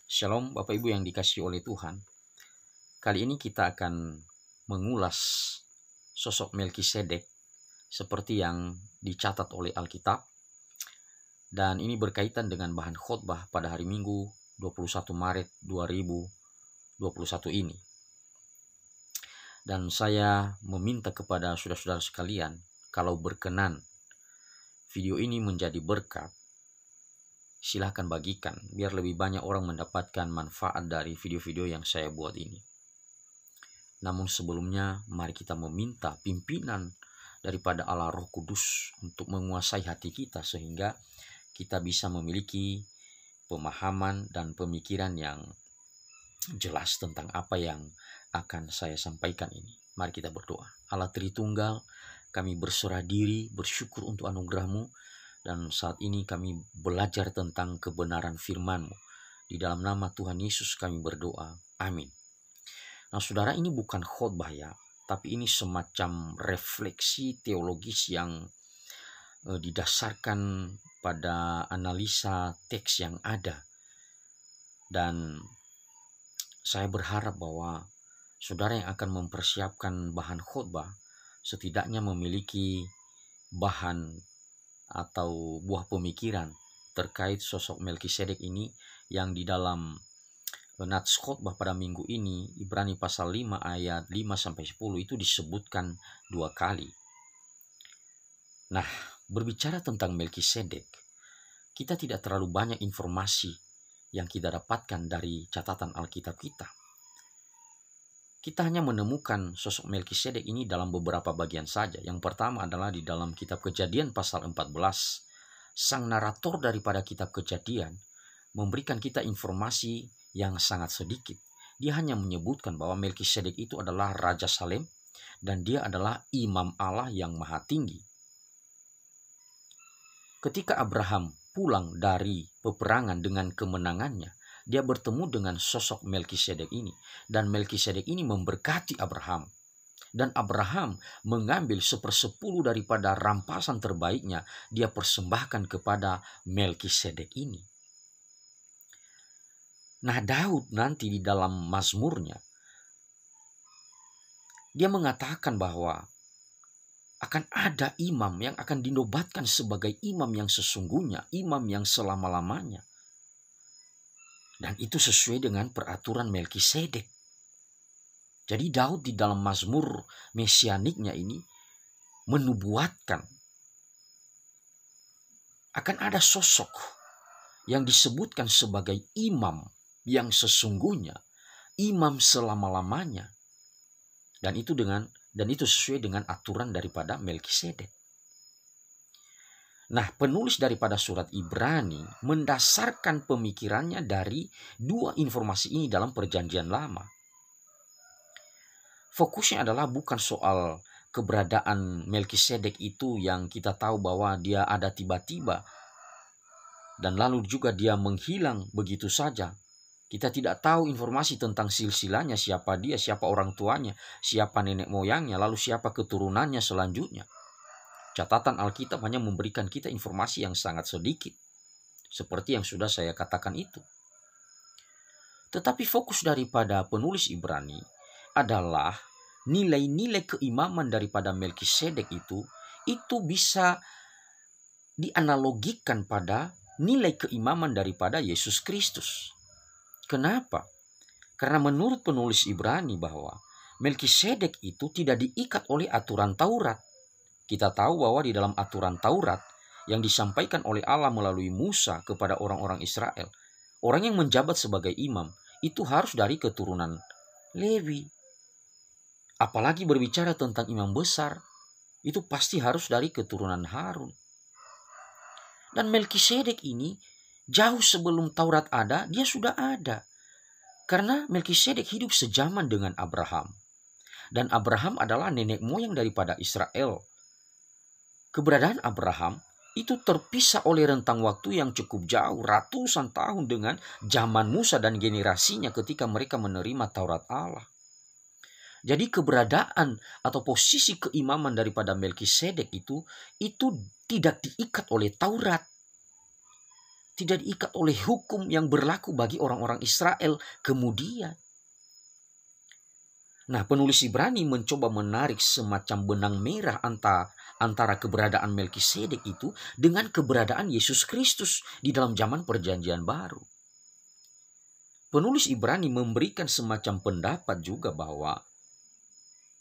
Shalom Bapak Ibu yang dikasihi oleh Tuhan. Kali ini kita akan mengulas sosok Melkisedek seperti yang dicatat oleh Alkitab. Dan ini berkaitan dengan bahan khotbah pada hari Minggu 21 Maret 2021 ini. Dan saya meminta kepada saudara-saudara sekalian, kalau berkenan video ini menjadi berkat, silahkan bagikan biar lebih banyak orang mendapatkan manfaat dari video-video yang saya buat ini. Namun sebelumnya mari kita meminta pimpinan daripada Allah Roh Kudus untuk menguasai hati kita sehingga kita bisa memiliki pemahaman dan pemikiran yang jelas tentang apa yang akan saya sampaikan ini. Mari kita berdoa. Allah Tritunggal, kami berserah diri, bersyukur untuk anugerah-Mu. Dan saat ini kami belajar tentang kebenaran firman-Mu. Di dalam nama Tuhan Yesus kami berdoa. Amin. Nah saudara, ini bukan khotbah ya, tapi ini semacam refleksi teologis yang didasarkan pada analisa teks yang ada. Dan saya berharap bahwa saudara yang akan mempersiapkan bahan khotbah setidaknya memiliki bahan atau buah pemikiran terkait sosok Melkisedek ini yang di dalam nats khotbah pada minggu ini Ibrani pasal 5 ayat 5-10 itu disebutkan 2 kali. Nah, berbicara tentang Melkisedek, kita tidak terlalu banyak informasi yang kita dapatkan dari catatan Alkitab kita. Kita hanya menemukan sosok Melkisedek ini dalam beberapa bagian saja. Yang pertama adalah di dalam kitab Kejadian pasal 14. Sang narator daripada kitab Kejadian memberikan kita informasi yang sangat sedikit. Dia hanya menyebutkan bahwa Melkisedek itu adalah Raja Salem dan dia adalah imam Allah yang maha tinggi. Ketika Abraham pulang dari peperangan dengan kemenangannya, dia bertemu dengan sosok Melkisedek ini. Dan Melkisedek ini memberkati Abraham. Dan Abraham mengambil 1/10 daripada rampasan terbaiknya. Dia persembahkan kepada Melkisedek ini. Nah Daud nanti di dalam Mazmurnya, dia mengatakan bahwa akan ada imam yang akan dinobatkan sebagai imam yang sesungguhnya. Imam yang selama-lamanya. Dan itu sesuai dengan peraturan Melkisedek. Jadi Daud di dalam Mazmur mesianiknya ini menubuatkan akan ada sosok yang disebutkan sebagai imam yang sesungguhnya, imam selama-lamanya. Dan itu sesuai dengan aturan daripada Melkisedek. Nah, penulis daripada surat Ibrani mendasarkan pemikirannya dari 2 informasi ini dalam Perjanjian Lama. Fokusnya adalah bukan soal keberadaan Melkisedek itu yang kita tahu bahwa dia ada tiba-tiba dan lalu juga dia menghilang begitu saja. Kita tidak tahu informasi tentang silsilahnya, siapa dia, siapa orang tuanya, siapa nenek moyangnya, lalu siapa keturunannya selanjutnya. Catatan Alkitab hanya memberikan kita informasi yang sangat sedikit. Seperti yang sudah saya katakan itu. Tetapi fokus daripada penulis Ibrani adalah nilai-nilai keimaman daripada Melkisedek itu bisa dianalogikan pada nilai keimaman daripada Yesus Kristus. Kenapa? Karena menurut penulis Ibrani bahwa Melkisedek itu tidak diikat oleh aturan Taurat. Kita tahu bahwa di dalam aturan Taurat yang disampaikan oleh Allah melalui Musa kepada orang-orang Israel, orang yang menjabat sebagai imam itu harus dari keturunan Lewi. Apalagi berbicara tentang imam besar, itu pasti harus dari keturunan Harun. Dan Melkisedek ini jauh sebelum Taurat ada, dia sudah ada. Karena Melkisedek hidup sejaman dengan Abraham. Dan Abraham adalah nenek moyang daripada Israel. Keberadaan Abraham itu terpisah oleh rentang waktu yang cukup jauh, ratusan tahun dengan zaman Musa dan generasinya ketika mereka menerima Taurat Allah. Jadi keberadaan atau posisi keimaman daripada Melkisedek itu tidak diikat oleh Taurat. tidak diikat oleh hukum yang berlaku bagi orang-orang Israel kemudian. Nah, penulis Ibrani mencoba menarik semacam benang merah antara keberadaan Melkisedek itu dengan keberadaan Yesus Kristus di dalam zaman Perjanjian Baru. Penulis Ibrani memberikan semacam pendapat juga bahwa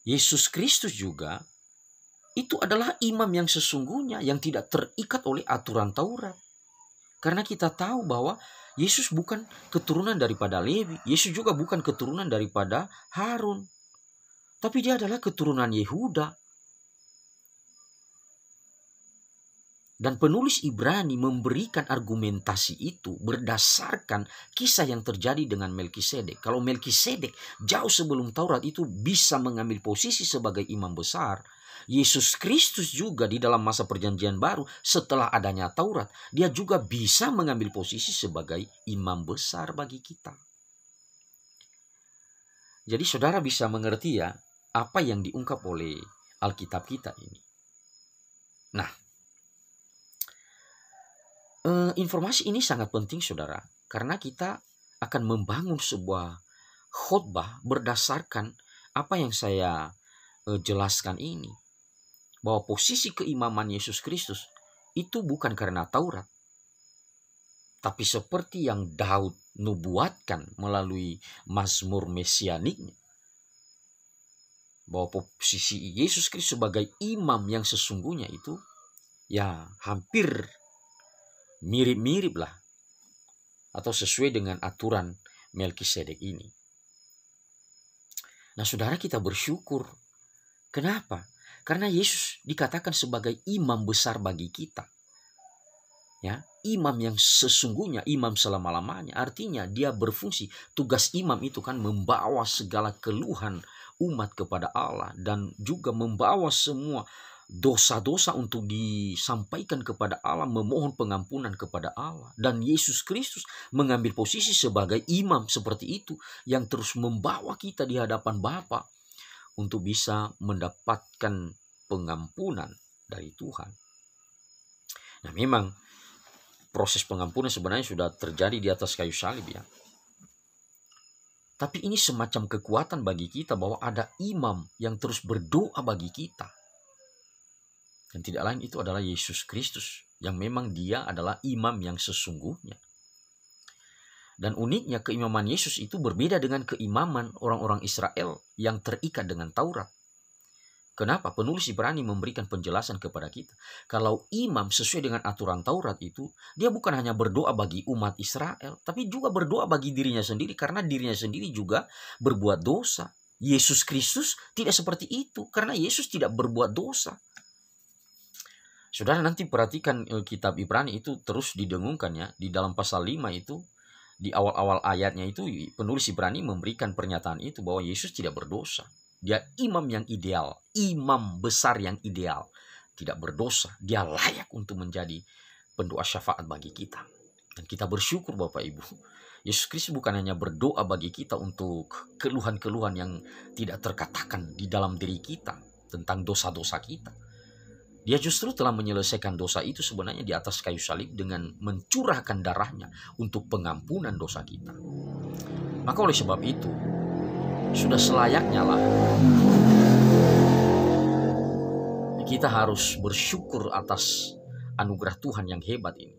Yesus Kristus juga itu adalah imam yang sesungguhnya yang tidak terikat oleh aturan Taurat. Karena kita tahu bahwa Yesus bukan keturunan daripada Lewi, Yesus juga bukan keturunan daripada Harun. Tapi dia adalah keturunan Yehuda. Dan penulis Ibrani memberikan argumentasi itu berdasarkan kisah yang terjadi dengan Melkisedek. Kalau Melkisedek jauh sebelum Taurat itu bisa mengambil posisi sebagai imam besar, Yesus Kristus juga di dalam masa Perjanjian Baru setelah adanya Taurat, dia juga bisa mengambil posisi sebagai imam besar bagi kita. Jadi saudara bisa mengerti ya apa yang diungkap oleh Alkitab kita ini. Nah, informasi ini sangat penting saudara, karena kita akan membangun sebuah khotbah berdasarkan apa yang saya jelaskan ini. Bahwa posisi keimaman Yesus Kristus itu bukan karena Taurat. Tapi seperti yang Daud nubuatkan melalui Mazmur Mesianiknya. Bahwa posisi Yesus Kristus sebagai imam yang sesungguhnya itu ya hampir mirip-mirip lah atau sesuai dengan aturan Melkisedek ini. Nah saudara, kita bersyukur. Kenapa? Karena Yesus dikatakan sebagai imam besar bagi kita. Ya, imam yang sesungguhnya, imam selama-lamanya. Artinya dia berfungsi, tugas imam itu kan membawa segala keluhan umat kepada Allah dan juga membawa semua dosa-dosa untuk disampaikan kepada Allah, memohon pengampunan kepada Allah. Dan Yesus Kristus mengambil posisi sebagai imam seperti itu yang terus membawa kita di hadapan Bapa untuk bisa mendapatkan pengampunan dari Tuhan. Nah, memang proses pengampunan sebenarnya sudah terjadi di atas kayu salib ya. Tapi ini semacam kekuatan bagi kita bahwa ada imam yang terus berdoa bagi kita. Dan tidak lain itu adalah Yesus Kristus, yang memang dia adalah imam yang sesungguhnya. Dan uniknya keimaman Yesus itu berbeda dengan keimaman orang-orang Israel yang terikat dengan Taurat. Kenapa? Penulis Ibrani memberikan penjelasan kepada kita. Kalau imam sesuai dengan aturan Taurat itu, dia bukan hanya berdoa bagi umat Israel, tapi juga berdoa bagi dirinya sendiri, karena dirinya sendiri juga berbuat dosa. Yesus Kristus tidak seperti itu, karena Yesus tidak berbuat dosa. Saudara nanti perhatikan kitab Ibrani itu terus didengungkan ya. Di dalam pasal 5 itu, di awal-awal ayatnya itu penulis Ibrani memberikan pernyataan itu bahwa Yesus tidak berdosa. Dia imam yang ideal, imam besar yang ideal. Tidak berdosa, dia layak untuk menjadi pendoa syafaat bagi kita. Dan kita bersyukur Bapak Ibu. Yesus Kristus bukan hanya berdoa bagi kita untuk keluhan-keluhan yang tidak terkatakan di dalam diri kita tentang dosa-dosa kita. Dia justru telah menyelesaikan dosa itu sebenarnya di atas kayu salib dengan mencurahkan darahnya untuk pengampunan dosa kita. Maka oleh sebab itu, sudah selayaknya lah kita harus bersyukur atas anugerah Tuhan yang hebat ini.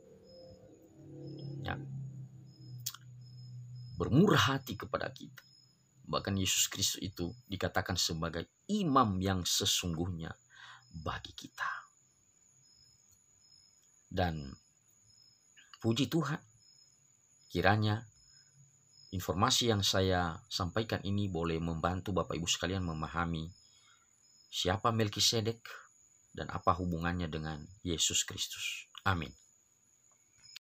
Ya. Bermurah hati kepada kita. Bahkan Yesus Kristus itu dikatakan sebagai imam yang sesungguhnya bagi kita. Dan puji Tuhan, kiranya informasi yang saya sampaikan ini boleh membantu Bapak Ibu sekalian memahami siapa Melkisedek dan apa hubungannya dengan Yesus Kristus. Amin.